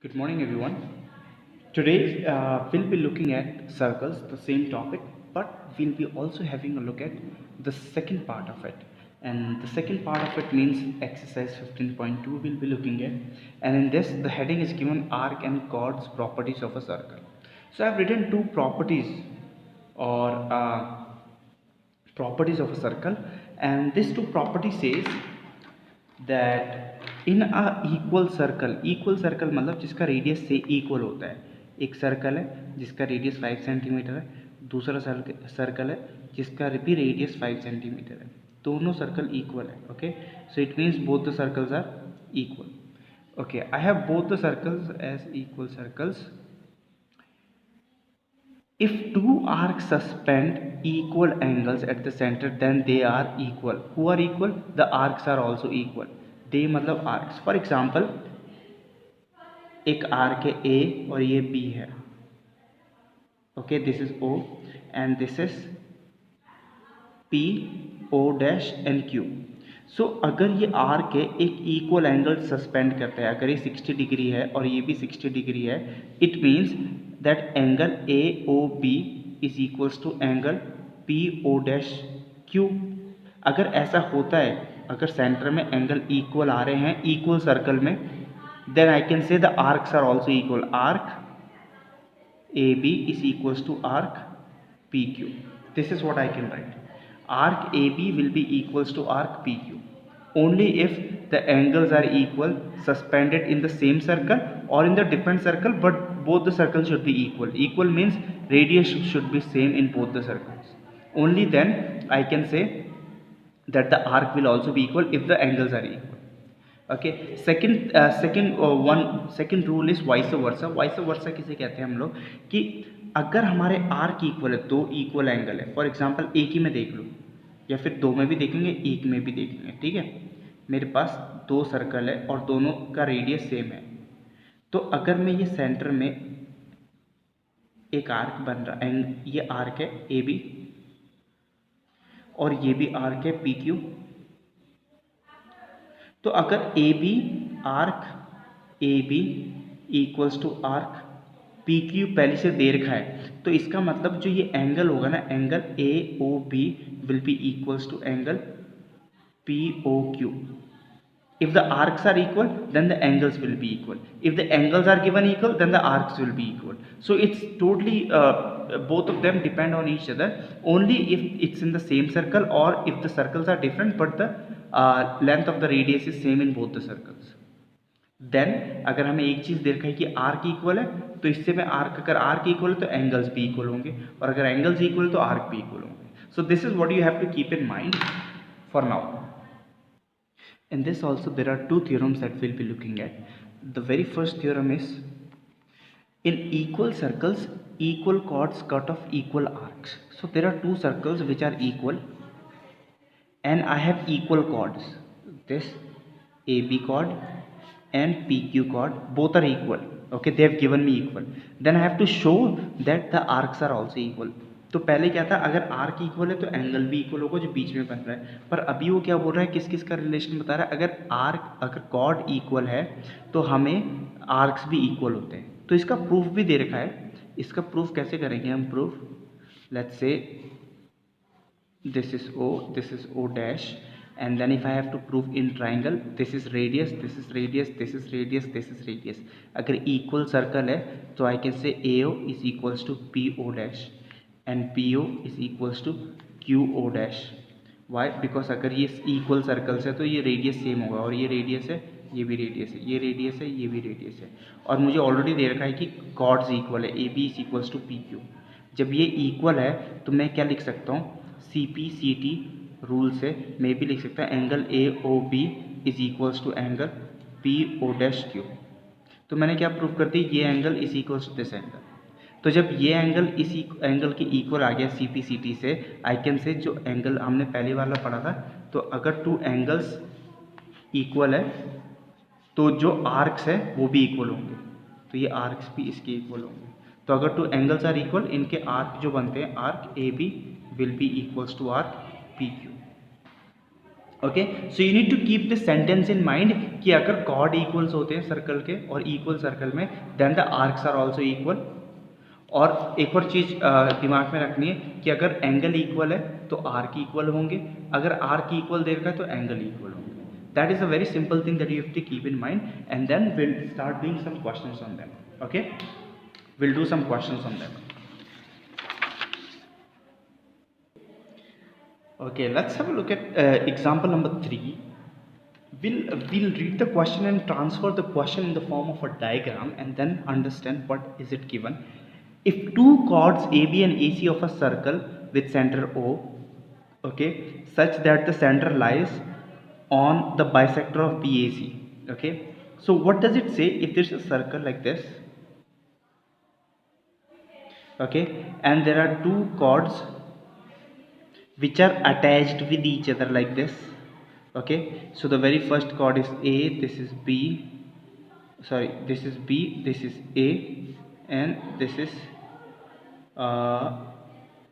Good morning, everyone. Today we'll be looking at circles, the same topic, but we'll be also having a look at the second part of it. And the second part of it means exercise 15.2 we'll be looking at. And in this, the heading is given arc and chords properties of a circle. So I've written two properties or properties of a circle, and these two properties says that in a equal circle मतलब जिसका radius से equal होता है। एक circle है जिसका radius 5 centimetre है, दूसरा सर्कल है जिसका भी रेडियस 5 सेंटीमीटर है। दोनों सर्कल इक्वल है। Okay, so it means both the circles are equal. Okay, I have both the circles as equal circles. If two arcs suspend equal angles at the center, then they are equal. Who are equal? The arcs are also equal. They मतलब arcs. For example, एक arc है A और ये B है. Okay, this is O and this is P, O dash and Q. सो अगर ये arc है एक इक्वल एंगल सस्पेंड करता है, अगर ये 60 डिग्री है और ये भी 60 डिग्री है, it means that angle A O B is equals to angle P O dash Q. अगर ऐसा होता है, अगर सेंटर में एंगल इक्वल आ रहे हैं इक्वल सर्कल में, then I can say the arcs are also equal. Arc A B is equals to arc P Q. This is what I can write. Arc AB will be equals to arc PQ only if the angles are equal suspended in the same circle or in the different circle, but both the circles should be equal. Equal means radius should be same in both the circles. Only then I can say that the arc will also be equal if the angles are equal. Okay, second rule is vice versa. Vice versa किसे कहते हैं हम लोग कि अगर हमारे arc equal है, दो इक्वल एंगल है, फॉर एग्जांपल एक ही में देख लो या फिर दो में भी देखेंगे, एक में भी देखेंगे, ठीक है। मेरे पास दो सर्कल है और दोनों का रेडियस सेम है, तो अगर मैं ये सेंटर में एक आर्क बन रहा है, ये आर्क है ए बी और ये भी आर्क है पी क्यू, तो अगर A B arc A B equals to arc P Q पहले से दे रखा है, तो इसका मतलब जो ये एंगल होगा ना, angle A O B will be equals to angle P O Q. If the arcs are equal, then the angles will be equal. If the angles are given equal, then the arcs will be equal. So it's totally both of them depend on each other. Only if it's in the same circle or if the circles are different, but the length of the radius is same in both the circles. Then अगर हमें एक चीज़ देखा है कि arc equal है, तो इससे में आर्क, अगर आर्क इक्वल है तो एंगल्स भी इक्वल होंगे, और अगर एंगल्स इक्वल है तो आर्क भी इक्वल होंगे. So this is what you have to keep in mind for now. In this also there are two theorems that we'll be looking at. The very first theorem is, in equal circles equal chords cut off equal arcs. So there are two circles which are equal and I have equal chords, this AB chord and PQ chord, both are equal. Okay, they have given me equal. Then I have to show that the arcs are also equal. तो पहले क्या था, अगर arc equal है तो angle भी equal होगा जो बीच में बन रहा है, पर अभी वो क्या बोल रहा है, किस किस का रिलेशन बता रहा है, अगर कॉर्ड इक्वल है तो हमें आर्क्स भी इक्वल होते हैं। तो इसका प्रूफ भी दे रखा है। इसका प्रूफ कैसे करेंगे हम proof, let's say this is O dash, and then if I have to prove in triangle, this is radius, this is radius, this is radius, this is radius. अगर equal circle है तो I can say AO is equals to PO dash and PO is equals to QO dash. Why? Because अगर ये equal circles है तो ये radius same होगा, और ये radius है, ये भी रेडियस है, ये रेडियस है, ये भी रेडियस है, और मुझे ऑलरेडी दे रखा है कि कॉर्ड्स इक्वल है, A B is equals to P Q. जब ये इक्वल है तो मैं क्या लिख सकता हूँ, C P C T rule से मैं भी लिख सकता हूँ angle A O B is equals to angle P O dash Q. तो मैंने क्या प्रूव कर दी, ये angle is equals to this angle. तो जब ये एंगल इसी एंगल के इक्वल आ गया सी पी सी टी से, आई कैन से जो एंगल हमने पहले वाला पढ़ा था, तो अगर टू एंगल्स इक्वल है तो जो आर्क्स है वो भी इक्वल होंगे, तो ये आर्क्स भी इसके इक्वल होंगे। तो अगर टू एंगल्स आर इक्वल, इनके आर्क जो बनते हैं, arc A B will be equals to arc P Q. Okay, so you need to keep this sentence in mind कि अगर कॉर्ड इक्वल्स होते हैं सर्कल के और इक्वल सर्कल में, then the arcs are also equal. और एक और चीज़ दिमाग में रखनी है कि अगर एंगल इक्वल है तो आर्क इक्वल होंगे, अगर आर्क इक्वल दे रखा है तो एंगल इक्वल होंगे। That is a very simple thing that you have to keep in mind, and then will start doing some questions on them. Okay, will do some questions on them. Okay, let's have a look at example number 3. We'll read the question and transfer the question in the form of a diagram and then understand what is it given. If two chords AB and AC of a circle with center O, okay, such that the center lies on the bisector of BAC, okay, so what does it say if there's a circle like this, okay, and there are two chords which are attached with each other like this. Okay, so the very first chord is A, this is B, sorry, this is B, this is A, and this is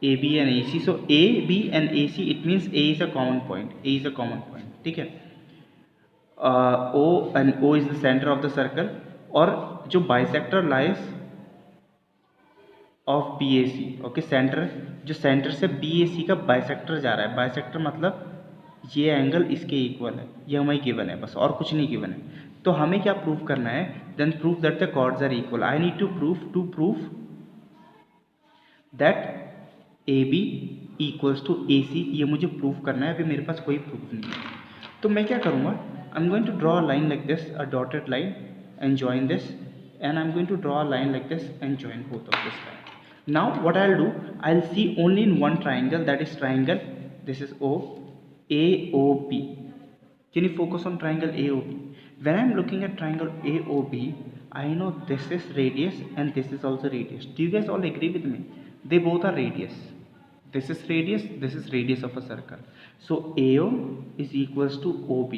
AB and AC. So A, B and AC, it means A is a common point, A is a common point, ठीक है। O and O is the center of the circle, और जो bisector lies of B A C, okay, centre, जो centre से B A C का bisector जा रहा है, बाइसेक्टर मतलब ये एंगल इसके इक्वल है, ये हमें गिवन है, बस और कुछ नहीं गिवन है। तो हमें क्या प्रूव करना है, then prove that the chords are equal. I need to prove that A B equals to A C, ये मुझे प्रूव करना है, अभी मेरे पास कोई प्रूफ नहीं है। तो मैं क्या करूँगा, I am going to draw a line like this, a dotted line, and join this, and I'm going to draw a line like this and join both of this line. Now what I'll do, I'll see only in one triangle, that is triangle, this is O, AOB. Can you focus on triangle AOB? When I'm looking at triangle AOB, I know this is radius and this is also radius. Do you guys all agree with me? They both are radius. This is radius of a circle. So AO is equals to OB.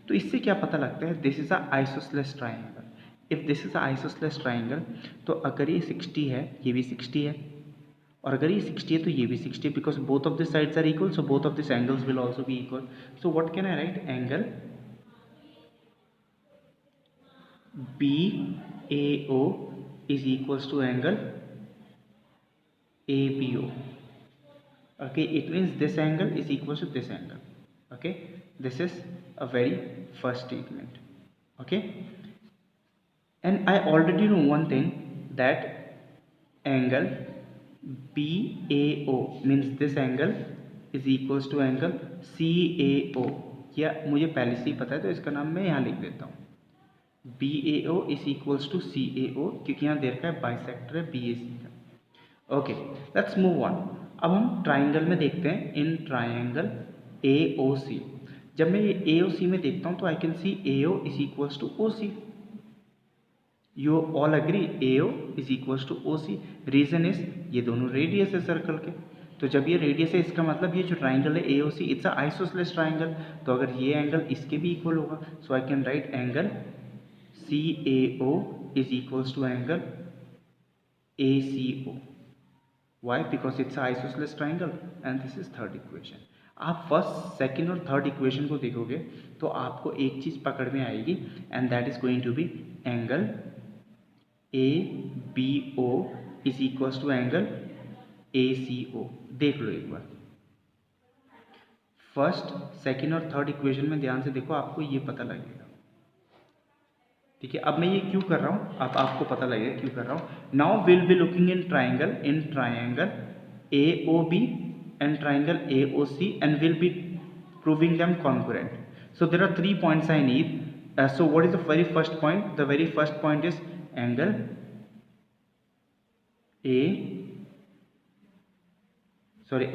तो इससे क्या पता लगता है, this is a isosceles triangle. If this is a isosceles triangle, तो अगर ये 60 है, ये भी 60 है, और अगर ये 60 है तो ये भी 60 है, because both of this sides are equal, so both of this angles will also be equal. So what can I write, angle BAO is equals to angle ABO. Okay, it means this angle is equal to this angle. Okay, this is a very first statement. Okay, and I already know one thing, that angle BAO means this angle is equals to angle CAO। या मुझे पहले से ही पता है, तो इसका नाम मैं यहाँ लिख देता हूँ, BAO is equals to CAO, क्योंकि यहाँ दे रखा है बाइसेक्टर है BAC का। Okay, let's move on. अब हम ट्राइंगल में देखते हैं, इन ट्राइंगल AOC। जब मैं ये AOC में देखता हूँ तो I can see AO is equals to OC। You all agree AO is equals to OC। Reason is ये दोनों रेडियस है सर्कल के, तो जब ये रेडियस है इसका मतलब ये जो ट्राइंगल है AOC, it's a isosceles triangle, तो अगर ये एंगल इसके भी इक्वल होगा, so I can write angle CAO is equals to angle ACO। Why? Because it's an isosceles triangle, and this is third equation। आप फर्स्ट, सेकंड और third equation को देखोगे तो आपको एक चीज़ पकड़ में आएगी, and that is going to be angle ABO is equals to angle ACO। देख लो एक बार, फर्स्ट, सेकंड और थर्ड इक्वेशन में ध्यान से देखो, आपको ये पता लगेगा। ठीक है, अब मैं ये क्यों कर रहा हूँ, अब आपको पता लगेगा क्यों कर रहा हूँ। Now will be looking in triangle AOB and triangle AOC, and will be proving them congruent. So there are 3 points I need. So what is the very first point? The very first point is angle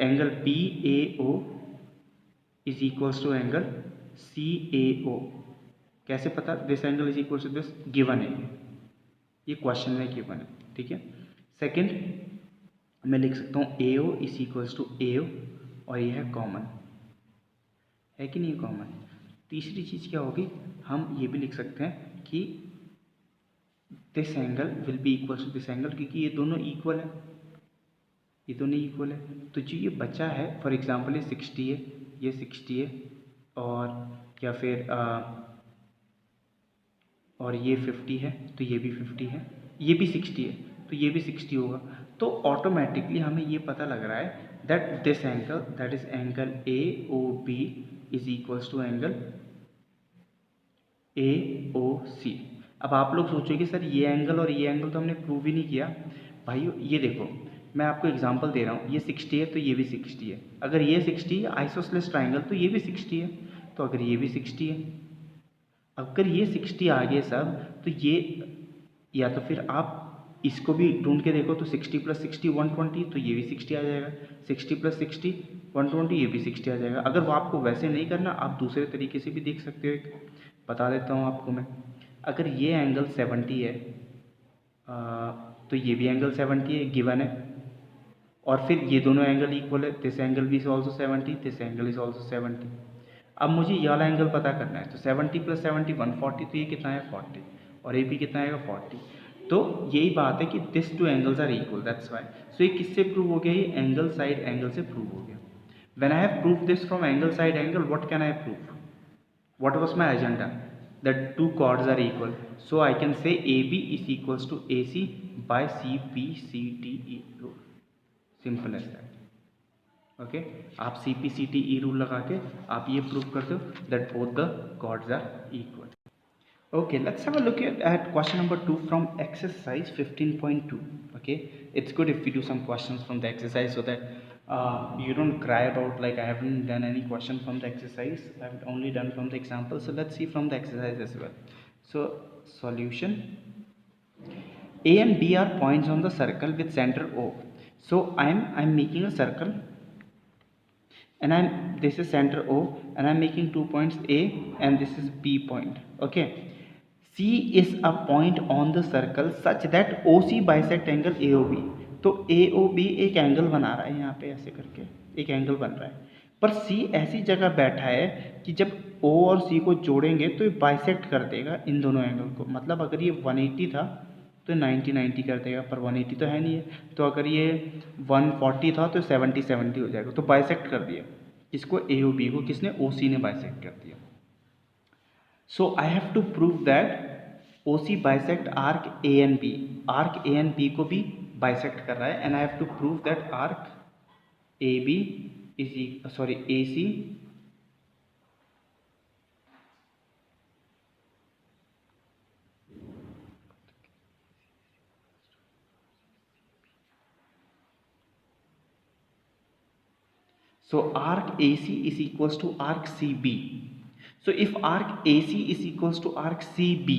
angle BAO is equals to angle CAO। कैसे पता, this angle is equal to this, given है, ये question में given है। ठीक है, second मैं लिख सकता हूँ AO is equals to AO, और ये है कॉमन, है कि नहीं कॉमन। तीसरी चीज़ क्या होगी, हम ये भी लिख सकते हैं कि this angle will be equals to this angle, क्योंकि ये दोनों इक्वल है, ये दोनों इक्वल है। तो जो ये बचा है, फॉर एग्जांपल ये 60 है, ये 60 है, और या फिर और ये 50 है तो ये भी 50 है, ये भी 60 है तो ये भी 60 होगा। तो ऑटोमेटिकली हमें ये पता लग रहा है that this angle that is angle A O B is equals to angle A O C. अब आप लोग सोचोगे सर ये एंगल और ये एंगल तो हमने प्रूव ही नहीं किया। भाइयों ये देखो, मैं आपको एग्जांपल दे रहा हूँ, ये 60 है तो ये भी 60 है, अगर ये 60 है आइसोसेलेस ट्राइंगल तो ये भी 60 है, तो अगर ये भी 60 है, अगर ये 60 आ गए सब तो ये, या तो फिर आप इसको भी ढूंढ के देखो तो 60 + 60 120, तो ये भी 60 आ जाएगा, 60 + 60 120, ये भी 60 आ जाएगा। अगर वो आपको वैसे नहीं करना, आप दूसरे तरीके से भी देख सकते हो, एक बता देता हूँ आपको मैं। अगर ये एंगल 70 है तो ये भी एंगल 70 है, गिवन है, और फिर ये दोनों एंगल इक्वल है, दिस एंगल भी is also 70, this angle is also 70। अब मुझे ये वाला एंगल पता करना है, तो 70 + 70 140, तो ये कितना है 40, और ये भी कितना आएगा 40। तो यही बात है कि this two angles are equal, that's why. So ये किससे प्रूव हो गया, ये एंगल साइड एंगल से प्रूव हो गया। When I have prove this from angle side angle, what can I prove, what was my agenda, that two chords are equal, so I can say AB is equals to AC by CPCTE rule, simple as that। Okay आप CPCTE rule लगा के आप ये prove करते हो that both the chords are equal। Okay, let's have a look at question number 2 from exercise 15.2. Okay, it's good if we do some questions from the exercise so that you don't cry about like I haven't done any question from the exercise, I've only done from the example. So let's see from the exercise as well. So solution, A and B are points on the circle with center O. So I'm making a circle and this is center O and I'm making 2 points A and this is B point. Okay, C is a point on the circle such that OC bisect angle AOB। तो AOB एक angle बना रहा है यहाँ पे, ऐसे करके एक एंगल बन रहा है, पर C ऐसी जगह बैठा है कि जब O और C को जोड़ेंगे तो ये बाइसेक्ट कर देगा इन दोनों एंगल को। मतलब अगर ये 180 था तो 90 कर देगा, पर 180 तो है नहीं है, तो अगर ये 140 था तो 70 हो जाएगा, तो बाइसेक्ट कर दिया इसको, AOB को किसने, OC ने बाइसेक्ट कर दिया। So I have to prove that OC bisect arc A and B, arc A and B को भी bisect कर रहा है, and I have to prove that arc AB is AC so arc AC is equals to arc CB। So if arc AC is equals to arc CB,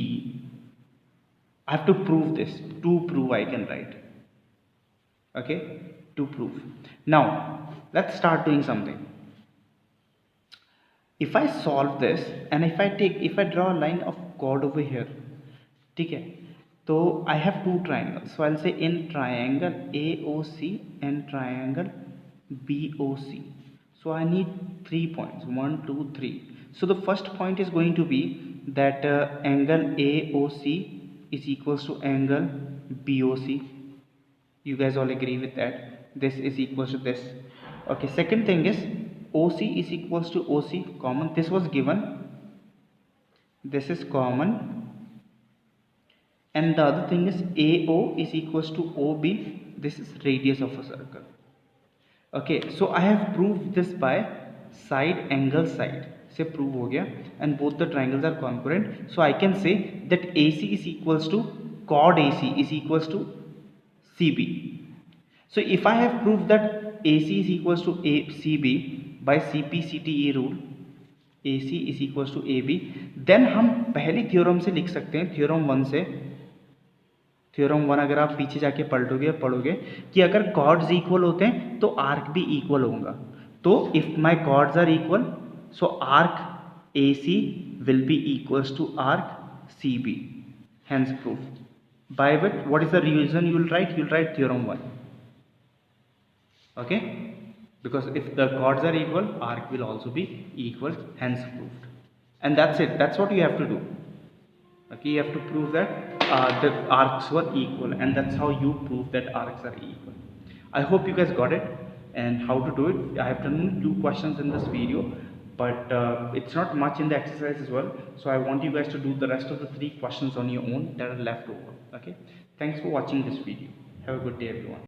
I have to prove this, to prove I can write, okay, to prove। Now let's start doing something। If I solve this and if I draw a line of chord over here, ठीक है, तो I have two triangles, so I'll say in triangle AOC and triangle BOC, so I need 3 points, 1 2 3। So the first point is going to be that angle AOC is equals to angle BOC, you guys all agree with that, this is equals to this। Okay, second thing is OC is equals to OC, common, this was given, this is common, and the other thing is AO is equals to OB, this is radius of a circle। Okay, so I have proved this by side angle side से prove हो गया, and both the triangles are congruent, so I can say that AC is equals to chord AC is equals to CB। So if I have proved that AC is equals to CB by CPCTE rule, AC is equals to AB, then हम पहली theorem से लिख सकते हैं, theorem 1 से, theorem 1 अगर आप पीछे जाके पढ़ोगे कि अगर कॉर्ड्स इक्वल होते हैं तो आर्क भी इक्वल होगा। तो if my chords are equal, so arc AC will be equals to arc CB, hence proof। By what is the reason you will write? You will write theorem 1, okay, because if the chords are equal, arc will also be equal, hence proved। And that's it, that's what you have to do, okay, you have to prove that the arcs were equal, and that's how you prove that arcs are equal। I hope you guys got it and how to do it। I have done 2 questions in this video, but it's not much in the exercise as well, so I want you guys to do the rest of the 3 questions on your own that are left over. Okay, thanks for watching this video. Have a good day, everyone.